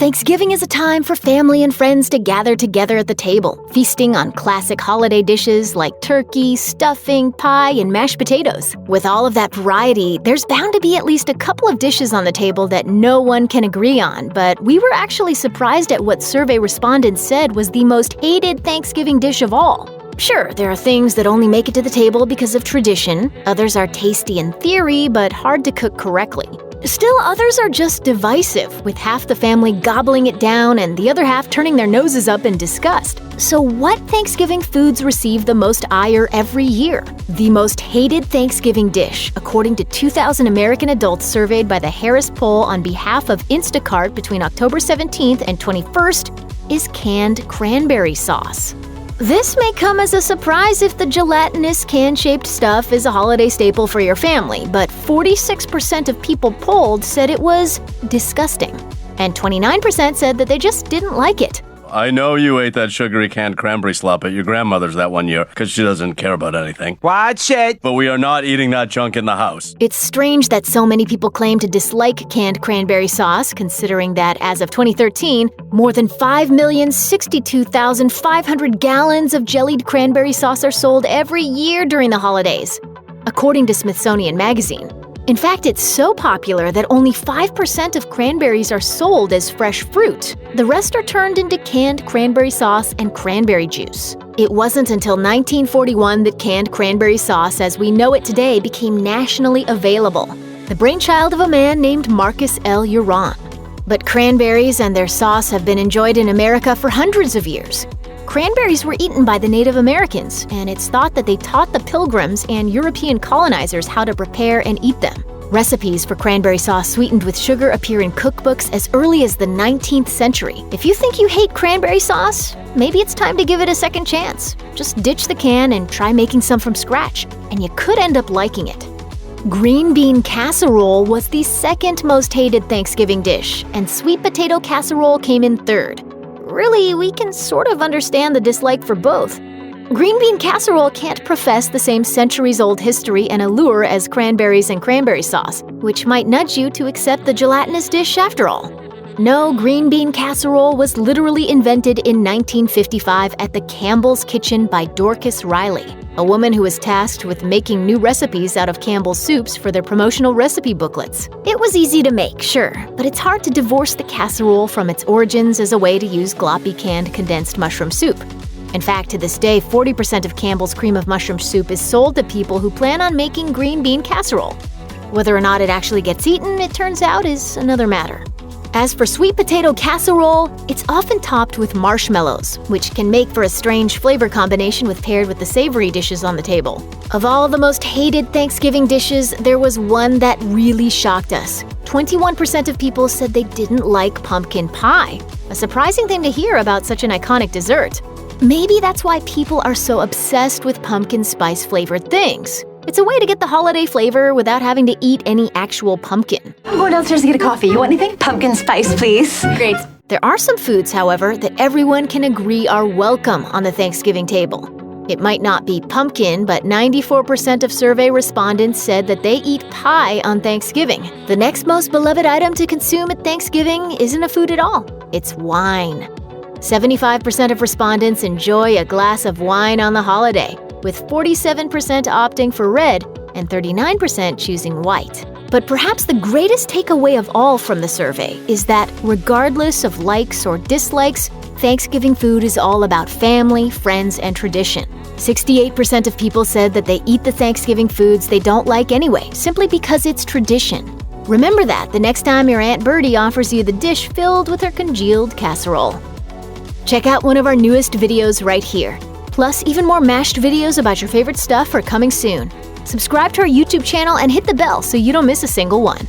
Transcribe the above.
Thanksgiving is a time for family and friends to gather together at the table, feasting on classic holiday dishes like turkey, stuffing, pie, and mashed potatoes. With all of that variety, there's bound to be at least a couple of dishes on the table that no one can agree on, but we were actually surprised at what survey respondents said was the most hated Thanksgiving dish of all. Sure, there are things that only make it to the table because of tradition, others are tasty in theory but hard to cook correctly. Still, others are just divisive, with half the family gobbling it down and the other half turning their noses up in disgust. So what Thanksgiving foods receive the most ire every year? The most hated Thanksgiving dish, according to 2,000 American adults surveyed by the Harris Poll on behalf of Instacart between October 17th and 21st, is canned cranberry sauce. This may come as a surprise if the gelatinous can-shaped stuff is a holiday staple for your family, but 46% of people polled said it was disgusting, and 29% said that they just didn't like it. I know you ate that sugary canned cranberry slop at your grandmother's that one year, because she doesn't care about anything. Watch it! But we are not eating that junk in the house. It's strange that so many people claim to dislike canned cranberry sauce, considering that as of 2013, more than 5,062,500 gallons of jellied cranberry sauce are sold every year during the holidays, according to Smithsonian Magazine. In fact, it's so popular that only 5% of cranberries are sold as fresh fruit. The rest are turned into canned cranberry sauce and cranberry juice. It wasn't until 1941 that canned cranberry sauce as we know it today became nationally available, the brainchild of a man named Marcus L. Uron. But cranberries and their sauce have been enjoyed in America for hundreds of years. Cranberries were eaten by the Native Americans, and it's thought that they taught the Pilgrims and European colonizers how to prepare and eat them. Recipes for cranberry sauce sweetened with sugar appear in cookbooks as early as the 19th century. If you think you hate cranberry sauce, maybe it's time to give it a second chance. Just ditch the can and try making some from scratch, and you could end up liking it. Green bean casserole was the second most hated Thanksgiving dish, and sweet potato casserole came in third. Really, we can sort of understand the dislike for both. Green bean casserole can't profess the same centuries-old history and allure as cranberries and cranberry sauce, which might nudge you to accept the gelatinous dish after all. No, green bean casserole was literally invented in 1955 at the Campbell's Kitchen by Dorcas Riley, a woman who was tasked with making new recipes out of Campbell's soups for their promotional recipe booklets. It was easy to make, sure, but it's hard to divorce the casserole from its origins as a way to use gloppy canned condensed mushroom soup. In fact, to this day, 40% of Campbell's cream of mushroom soup is sold to people who plan on making green bean casserole. Whether or not it actually gets eaten, it turns out, is another matter. As for sweet potato casserole, it's often topped with marshmallows, which can make for a strange flavor combination when paired with the savory dishes on the table. Of all the most hated Thanksgiving dishes, there was one that really shocked us. 21% of people said they didn't like pumpkin pie, a surprising thing to hear about such an iconic dessert. Maybe that's why people are so obsessed with pumpkin spice-flavored things. It's a way to get the holiday flavor without having to eat any actual pumpkin. I'm going downstairs to get a coffee. You want anything? Pumpkin spice, please. Great. There are some foods, however, that everyone can agree are welcome on the Thanksgiving table. It might not be pumpkin, but 94% of survey respondents said that they eat pie on Thanksgiving. The next most beloved item to consume at Thanksgiving isn't a food at all. It's wine. 75% of respondents enjoy a glass of wine on the holiday, with 47% opting for red and 39% choosing white. But perhaps the greatest takeaway of all from the survey is that, regardless of likes or dislikes, Thanksgiving food is all about family, friends, and tradition. 68% of people said that they eat the Thanksgiving foods they don't like anyway, simply because it's tradition. Remember that the next time your Aunt Bertie offers you the dish filled with her congealed casserole. Check out one of our newest videos right here. Plus, even more mashed videos about your favorite stuff are coming soon. Subscribe to our YouTube channel and hit the bell so you don't miss a single one.